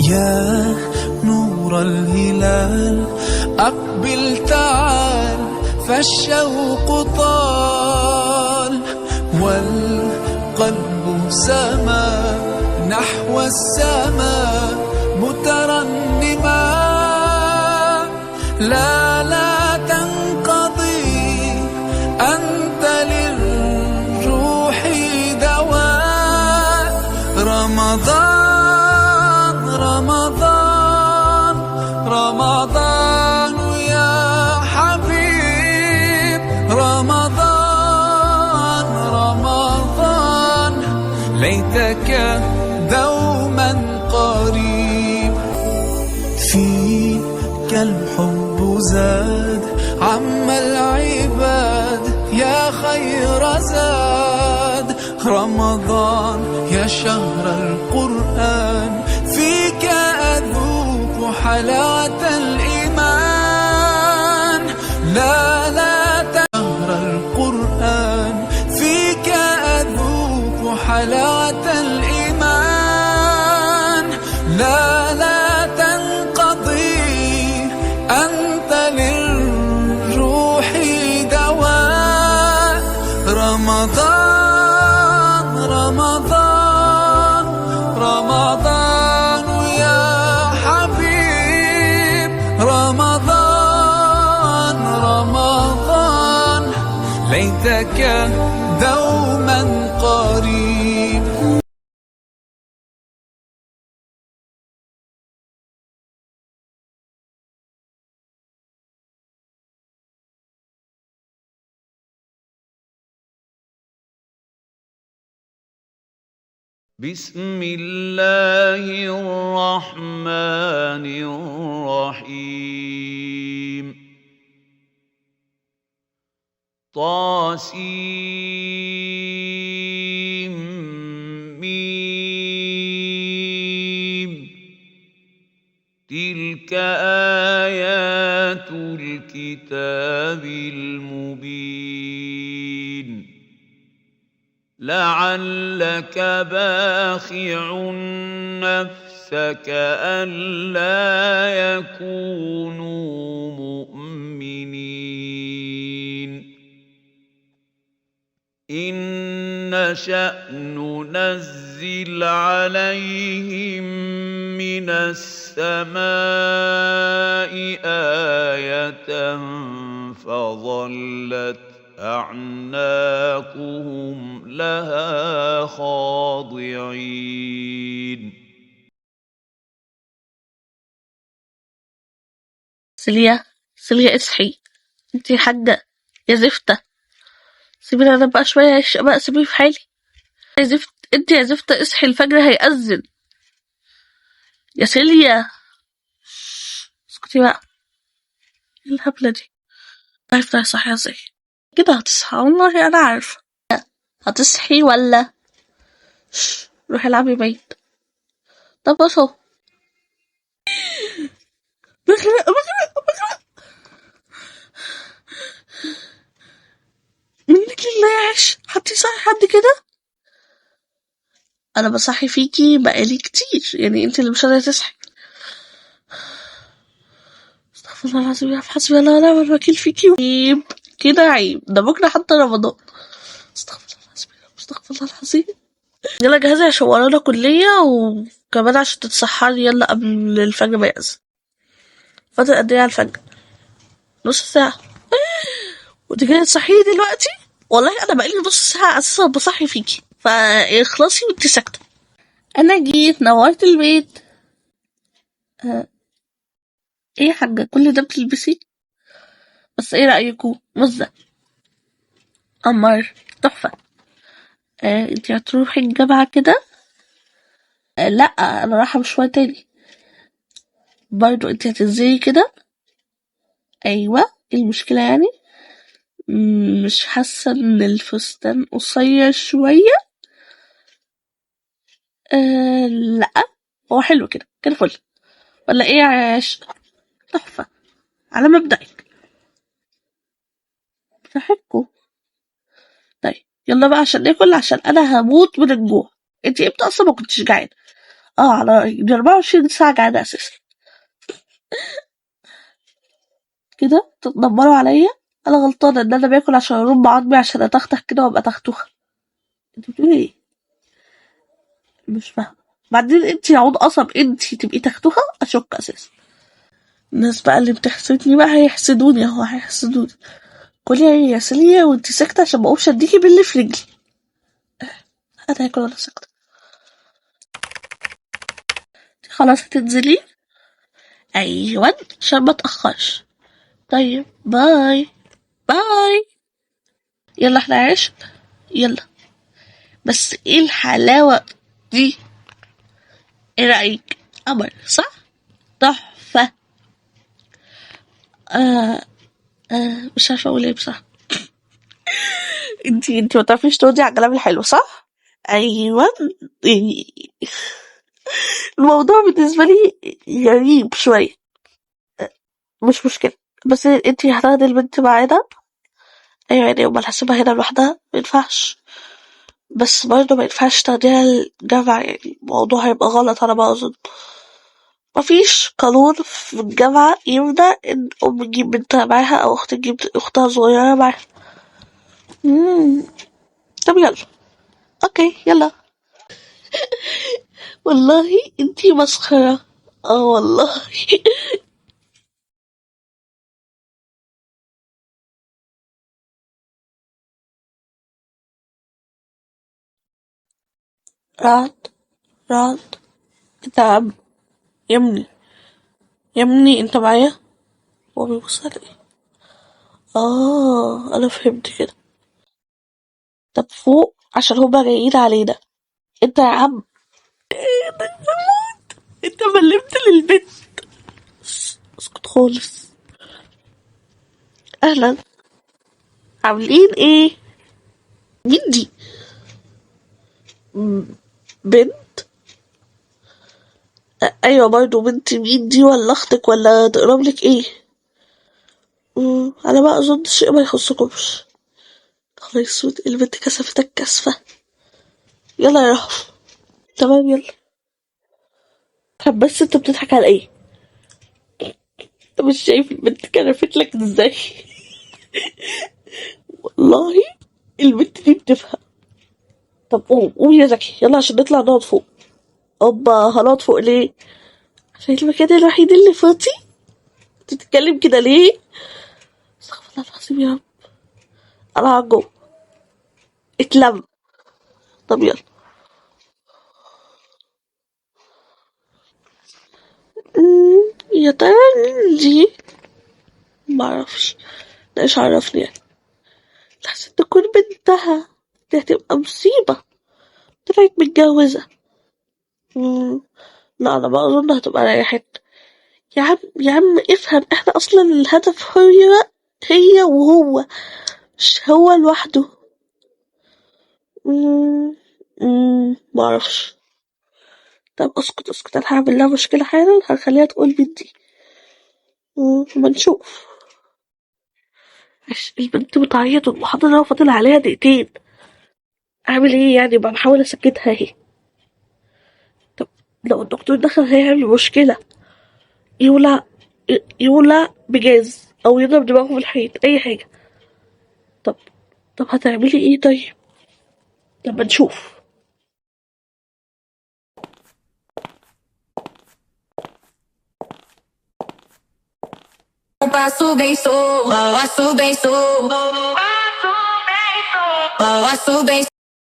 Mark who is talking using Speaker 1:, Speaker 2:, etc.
Speaker 1: يا نور الهلال أقبل تعال، فالشوق طال والقلب سما نحو السماء مترنما. لا تنقضي، أنت للروح دواء. رمضان رمضان رمضان يا حبيب، رمضان رمضان ليتك دوما قريب. فيك الحب زاد عم العباد يا خير زاد. رمضان يا شهر القرآن، فيك أذوق حلاوة الإيمان. لا شهر القرآن، فيك أذوق حلاوة الإيمان. لا تنقضي، أنت للروح دواء. رمضان رمضان رمضان يا حبيب، رمضان رمضان ليتك دوما قريب.
Speaker 2: بسم الله الرحمن الرحيم. طاسيم ميم. تلك آيات الكتاب المبين. لعلك باخع نفسك ألا يكونوا مؤمنين. إن نشأ ننزل عليهم من السماء آية فظلت أعناقهم لها خاضعين.
Speaker 3: سيليا اصحي، انتي حاجة يا زفتة. سيبيني انا بقى شوية بقى، سيبيني في حالي يا زفت. انتي يا زفتة اصحي، الفجر هيأذن يا سيليا. اسكتي بقى، ايه الهبلة دي؟ عارفة صحيح ازاي كده هتصحى؟ والله انا عارفة هتصحي ولا روحي العبي بعيد. طب بصوا، بغرق منك لله يعيش. حد يصحي حد كده؟ انا بصحي فيكي بقالي كتير، يعني انت اللي مش قادرة تصحي. استغفر الله العظيم، يا حسبي الله ونعم الوكيل فيكي. عيب كده، عيب. ده بكرة حتى رمضان. استغفر الله العظيم، استغفر الله العظيم. يلا جهزي عشان ورانا كلية، وكمان عشان تتسحري يلا قبل الفجر ما يأذن. فاضل قد ايه على الفجر؟ نص ساعة. وانت جاية تصحيني دلوقتي؟ والله انا بقالي نص ساعة اساسا بصحي فيكي، فاخلصي وانت ساكتة. انا جيت نورت البيت. ايه يا حاجة كل ده بتلبسي؟ بس ايه رأيكم؟ مزة قمر تحفة. انتي هتروحي الجامعة كده؟ لا انا رايحة مشوار تاني. برضو انتي هتنزلي كده؟ ايوه، ايه المشكلة يعني؟ مش حاسة ان الفستان قصير شوية؟ لا هو حلو كده كده فل. ولا ايه يا عاش؟ تحفة على مبدأك. صحتكوا. طيب يلا بقى عشان ناكل، عشان انا هموت من الجوع. انتي امتى اصلا ما كنتش جعانة؟ على رأيي دي 24 ساعة قاعدة أساسا كده تتنمروا عليا. أنا غلطانة إن أنا باكل عشان أرم عظمي عشان أتختخ كده وأبقى تختوخة. انت بتقولي ايه؟ مش فاهمة. بعدين انت يا عود قصب انت تبقي تختوخة أشك أساسا. الناس بقى اللي بتحسدني بقى هيحسدوني اهو هيحسدوني. كلي يا سلية وانت ساكتة عشان مقومش اديكي باللي في رجلي. انا هاكل وانا ساكتة. خلاص هتنزلي؟ ايوه عشان ما اتأخرش. طيب باي باي. يلا احنا عشت. يلا بس ايه الحلاوة دي؟ ايه رأيك؟ قمر صح؟ تحفة. آه مش عارفة اقول ايه بصراحة. انتي ما تعرفيش تردي على الكلام الحلو صح؟ ايوه. الموضوع بالنسبة لي غريب شوية. مش مشكلة. بس انتي هتاخدي البنت معانا؟ ايوه يعني امال هسيبها هنا لوحدها؟ مينفعش. بس برضه مينفعش تاخديها الجامعة يعني الموضوع هيبقى غلط على ما اظن. مفيش قانون في الجامعة يمنع ان ام تجيب بنتها معاها او اخت تجيب اختها صغيرة معاها. طب يلا. اوكي يلا. والله انتي مسخرة. والله. رعد رعد. انت يا ابني يا ابني انت معايا؟ هو بيبص على ايه؟ انا فهمت كده. طب فوق عشان هما جايين علينا. انت يا عم انت ملمت للبنت. اسكت خالص. اهلا. عاملين ايه؟ مين دي؟ بنت. ايوه برضه بنت. مين دي؟ ولا اختك ولا تقرب لك ايه؟ انا ما اظن شيء ما يخصكمش. خلاص اسود البنت كسفتك كسفة. يلا يا رهف. تمام يلا. طب بس انت بتضحك على ايه؟ انت مش شايف البنت كرفت لك ازاي؟ والله البنت دي بتفهم. طب قوم يا زكي يلا عشان نطلع نقعد فوق. اوبا هنقعد فوق ليه؟ عشان المكان الوحيد اللي فاضي. انت بتتكلم كده ليه؟ استغفر الله العظيم يا رب. انا هقعد جوه. اتلم. طب يلا. يا ترى مين دي؟ معرفش. ده ايش عرفني يعني. لحسن تكون بنتها. دي هتبقى مصيبة. طلعت متجوزة. لا انا بقى اظن هتبقى ريحت. يا عم يا عم افهم احنا اصلا الهدف هي وهو. مش هو لوحده. معرفش. طب اسكت اسكت انا هعمل لها مشكلة حالا هخليها تقول بنتي. ما نشوف. البنت بتعيط والمحاضرة فاضل عليها دقيقتين. اعمل ايه يعني؟ بقى بحاول اسكتها اهي. طب لو الدكتور دخل هيعمل مشكلة. يولع. يولع بجاز او يضرب دماغه في الحيط اي حاجة. طب طب هتعملي ايه طيب؟ لما نشوف.
Speaker 4: Passo bem, sou, passo bem, sou, passo bem,